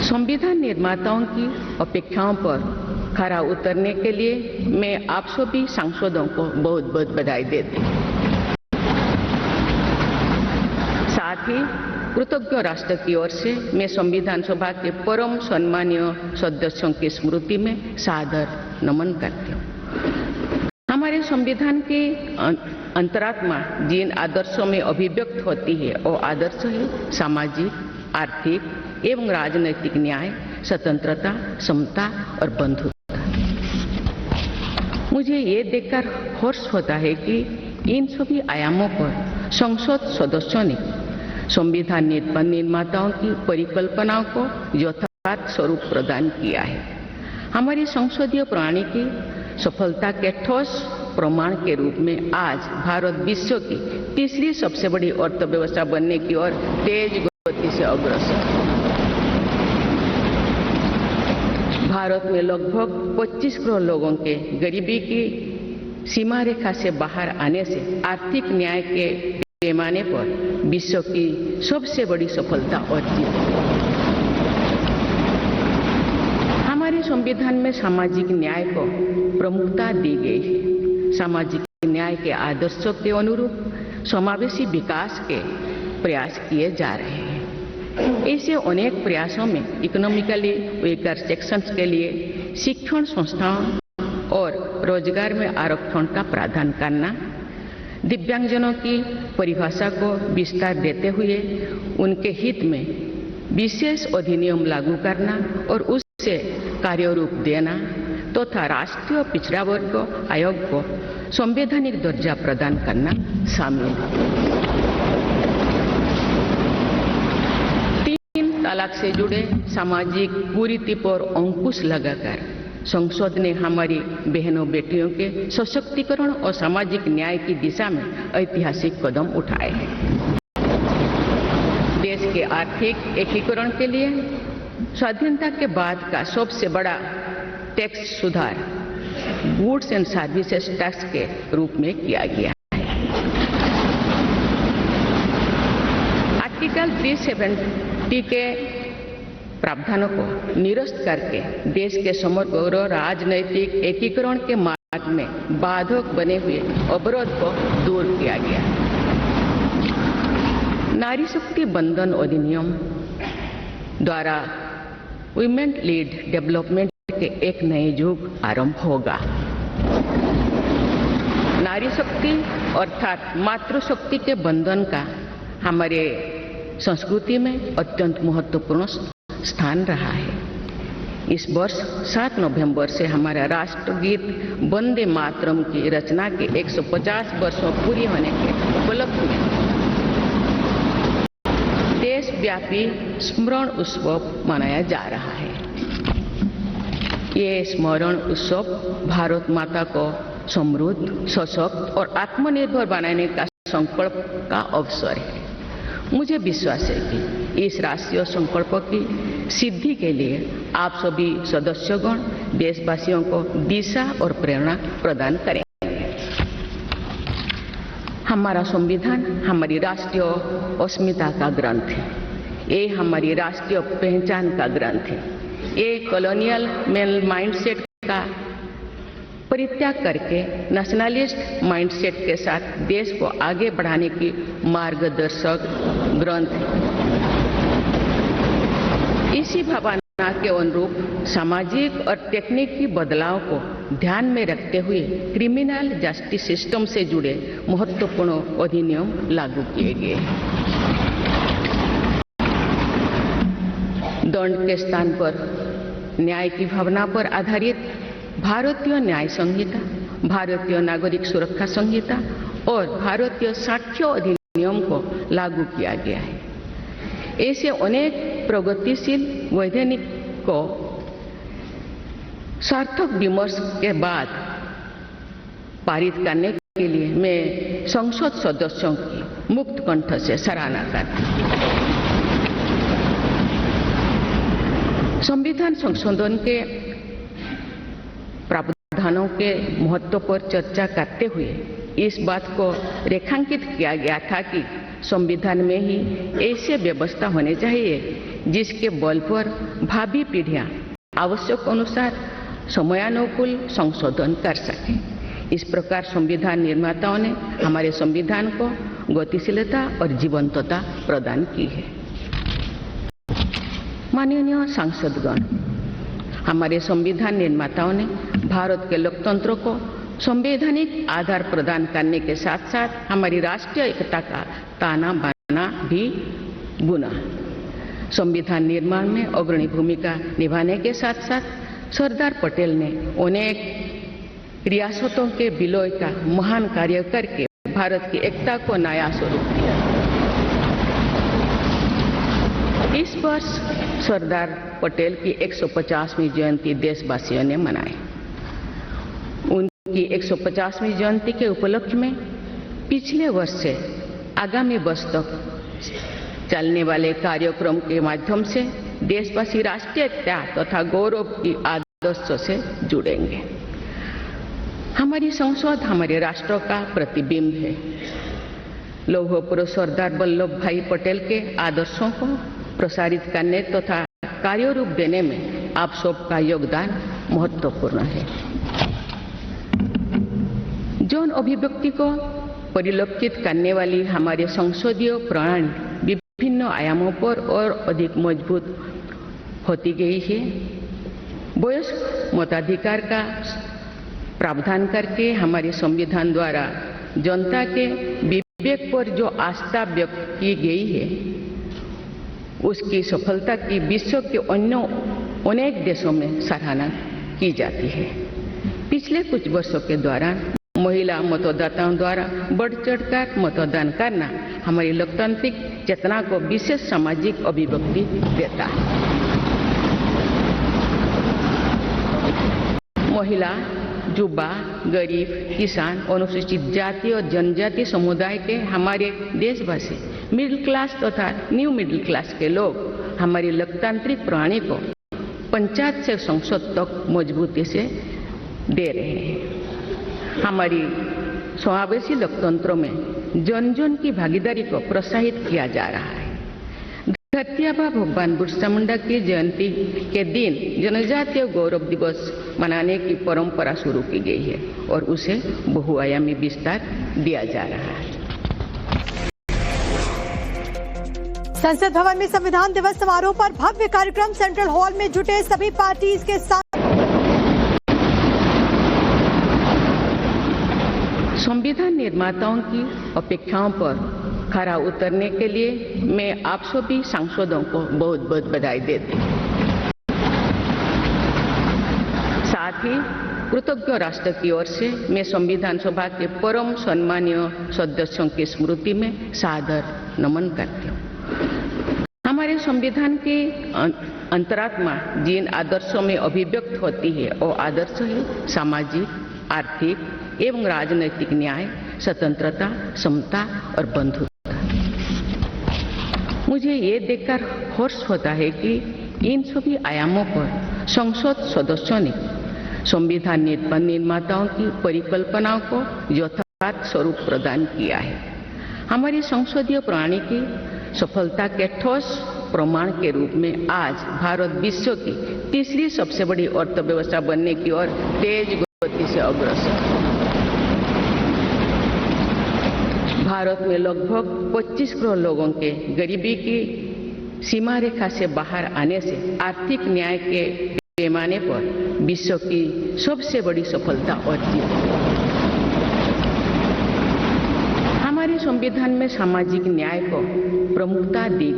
संविधान निर्माताओं की अपेक्षाओं पर खरा उतरने के लिए मैं आप सभी सांसदों को बहुत बहुत बधाई देती हूँ। साथ ही कृतज्ञ राष्ट्र की ओर से मैं संविधान सभा के परम सम्मानीय सदस्यों की स्मृति में सादर नमन करती हूँ। हमारे संविधान की अंतरात्मा जिन आदर्शों में अभिव्यक्त होती है वो आदर्श है सामाजिक, आर्थिक एवं राजनैतिक न्याय, स्वतंत्रता, समता और बंधुता। मुझे ये देखकर हर्ष होता है कि इन सभी आयामों पर संसद सदस्यों ने संविधान निर्माताओं की परिकल्पनाओं को यथार्थ स्वरूप प्रदान किया है। हमारी संसदीय प्रणाली की सफलता के ठोस प्रमाण के रूप में आज भारत विश्व की तीसरी सबसे बड़ी अर्थव्यवस्था बनने की ओर तेज गति से अग्रसर है। भारत में लगभग 25 करोड़ लोगों के गरीबी की सीमा रेखा से बाहर आने से आर्थिक न्याय के पैमाने पर विश्व की सबसे बड़ी सफलता अर्जित है। हमारे संविधान में सामाजिक न्याय को प्रमुखता दी गई है। सामाजिक न्याय के आदर्शों के अनुरूप समावेशी विकास के प्रयास किए जा रहे हैं। ऐसे अनेक प्रयासों में इकोनॉमिकली वीकर सेक्शंस के लिए शिक्षण संस्थाओं और रोजगार में आरक्षण का प्रावधान करना, दिव्यांगजनों की परिभाषा को विस्तार देते हुए उनके हित में विशेष अधिनियम लागू करना और उससे कार्यरूप देना तथा राष्ट्रीय पिछड़ा वर्ग आयोग को संवैधानिक दर्जा प्रदान करना शामिल है। 3 तलाक से जुड़े सामाजिक कुरीति पर अंकुश लगाकर संसद ने हमारी बहनों बेटियों के सशक्तिकरण और सामाजिक न्याय की दिशा में ऐतिहासिक कदम उठाए हैं। देश के आर्थिक एकीकरण के लिए स्वाधीनता के बाद का सबसे बड़ा टैक्स सुधार गुड्स एंड सर्विसेज टैक्स के रूप में किया गया है। आर्टिकल 370 के प्रावधानों को निरस्त करके देश के समग्र राजनैतिक एकीकरण के मार्ग में बाधक बने हुए अवरोध को दूर किया गया। नारी शक्ति बंधन अधिनियम द्वारा वुमेन लीड डेवलपमेंट के एक नए युग आरंभ होगा। नारी शक्ति अर्थात मातृशक्ति के बंधन का हमारे संस्कृति में अत्यंत महत्वपूर्ण स्थान रहा है। इस वर्ष 7 नवंबर से हमारा राष्ट्रगीत वंदे मातरम की रचना के 150 वर्षों पूरी होने के उपलक्ष्य में देशव्यापी स्मरण उत्सव मनाया जा रहा है। ये स्मरण उत्सव भारत माता को समृद्ध, सशक्त और आत्मनिर्भर बनाने का संकल्प का अवसर है। मुझे विश्वास है कि इस राष्ट्रीय संकल्प की सिद्धि के लिए आप सभी सदस्यगण देशवासियों को दिशा और प्रेरणा प्रदान करेंगे। हमारा संविधान हमारी राष्ट्रीय अस्मिता का ग्रंथ है। ये हमारी राष्ट्रीय पहचान का ग्रंथ है। ये कॉलोनियल माइंडसेट का परित्याग करके नेशनलिस्ट माइंडसेट के साथ देश को आगे बढ़ाने की मार्गदर्शक ग्रंथ है। इसी भावना के अनुरूप सामाजिक और तकनीकी बदलाव को ध्यान में रखते हुए क्रिमिनल जस्टिस सिस्टम से जुड़े महत्वपूर्ण अधिनियम लागू किए गए। दंड के स्थान पर न्याय की भावना पर आधारित भारतीय न्याय संहिता, भारतीय नागरिक सुरक्षा संहिता और भारतीय साक्ष्य अधिनियम को लागू किया गया है। ऐसे अनेक प्रगतिशील वैधानिक को सार्थक विमर्श के बाद पारित करने के लिए मैं संसद सदस्यों की मुक्त कंठ से सराहना करती हूँ। संविधान संशोधन के प्रावधानों के महत्व पर चर्चा करते हुए इस बात को रेखांकित किया गया था कि संविधान में ही ऐसी व्यवस्था होनी चाहिए जिसके बल पर भावी पीढ़ियां आवश्यक अनुसार समयानुकूल संशोधन कर सके। इस प्रकार संविधान निर्माताओं ने हमारे संविधान को गतिशीलता और जीवंतता प्रदान की है। माननीय सांसदगण, हमारे संविधान निर्माताओं ने भारत के लोकतंत्र को संवैधानिक आधार प्रदान करने के साथ साथ हमारी राष्ट्रीय एकता का ताना बाना भी बुना। संविधान निर्माण में अग्रणी भूमिका निभाने के साथ साथ सरदार पटेल ने अनेक रियासतों के विलय का महान कार्य करके भारत की एकता को नया स्वरूप दिया। इस वर्ष सरदार पटेल की 150वीं जयंती देशवासियों ने मनाई। उनकी 150वीं जयंती के उपलक्ष्य में पिछले वर्ष से आगामी वर्ष तक चलने वाले कार्यक्रम के माध्यम से देशवासी राष्ट्रीय एकता तथा गौरव की आदर्शों से जुड़ेंगे। हमारी संसद हमारे राष्ट्र का प्रतिबिंब है। लौह पुरुष सरदार वल्लभ भाई पटेल के आदर्शों को प्रसारित करने तथा कार्यरूप देने में आप सबका योगदान महत्वपूर्ण है। जौन अभिव्यक्ति को परिलक्षित करने वाली हमारे संसदीय प्रणाली विभिन्न आयामों पर और अधिक मजबूत होती गई है। वयस्क मताधिकार का प्रावधान करके हमारे संविधान द्वारा जनता के विवेक पर जो आस्था व्यक्त की गई है, उसकी सफलता की विश्व के अन्य अनेक देशों में सराहना की जाती है। पिछले कुछ वर्षों के दौरान महिला मतदाताओं द्वारा बढ़ चढ़कर मतदान करना हमारी लोकतांत्रिक चेतना को विशेष सामाजिक अभिव्यक्ति देता है। महिला, युवा, गरीब, किसान, अनुसूचित जाति और जनजाति समुदाय के हमारे देशवासी, मिडिल क्लास तथा न्यू मिडिल क्लास के लोग हमारी लोकतांत्रिक प्रणाली को पंचायत से संसद तक मजबूती से दे रहे हैं। हमारी समावेशी लोकतंत्र में जन जन की भागीदारी को प्रोत्साहित किया जा रहा है। धरती आबा भगवान बिरसा मुंडा की जयंती के दिन जनजातीय गौरव दिवस मनाने की परंपरा शुरू की गई है और उसे बहुआयामी विस्तार दिया जा रहा है। संसद भवन में संविधान दिवस समारोह पर भव्य कार्यक्रम, सेंट्रल हॉल में जुटे सभी पार्टीज के साथ। संविधान निर्माताओं की अपेक्षाओं पर खरा उतरने के लिए मैं आप सभी सांसदों को बहुत बहुत बधाई देती हूँ। साथ ही कृतज्ञ राष्ट्र की ओर से मैं संविधान सभा के परम सम्मानीय सदस्यों की स्मृति में सादर नमन करती हूँ। हमारे संविधान की अंतरात्मा जिन आदर्शों में अभिव्यक्त होती है वो आदर्श है सामाजिक, आर्थिक एवं राजनैतिक न्याय, स्वतंत्रता, समता और बंधुता। मुझे ये देखकर हर्ष होता है कि इन सभी आयामों पर संसद सदस्यों ने संविधान निर्माताओं की परिकल्पनाओं को यथार्थ स्वरूप प्रदान किया है। हमारी संसदीय प्रणाली की सफलता के ठोस प्रमाण के रूप में आज भारत विश्व की तीसरी सबसे बड़ी अर्थव्यवस्था बनने की ओर तेज गति से अग्रसर है। भारत में लगभग 25 करोड़ लोगों के गरीबी की सीमा रेखा से बाहर आने से आर्थिक न्याय के पैमाने पर विश्व की सबसे बड़ी सफलता अर्जित है। हमारे संविधान में सामाजिक न्याय को प्रमुखता दी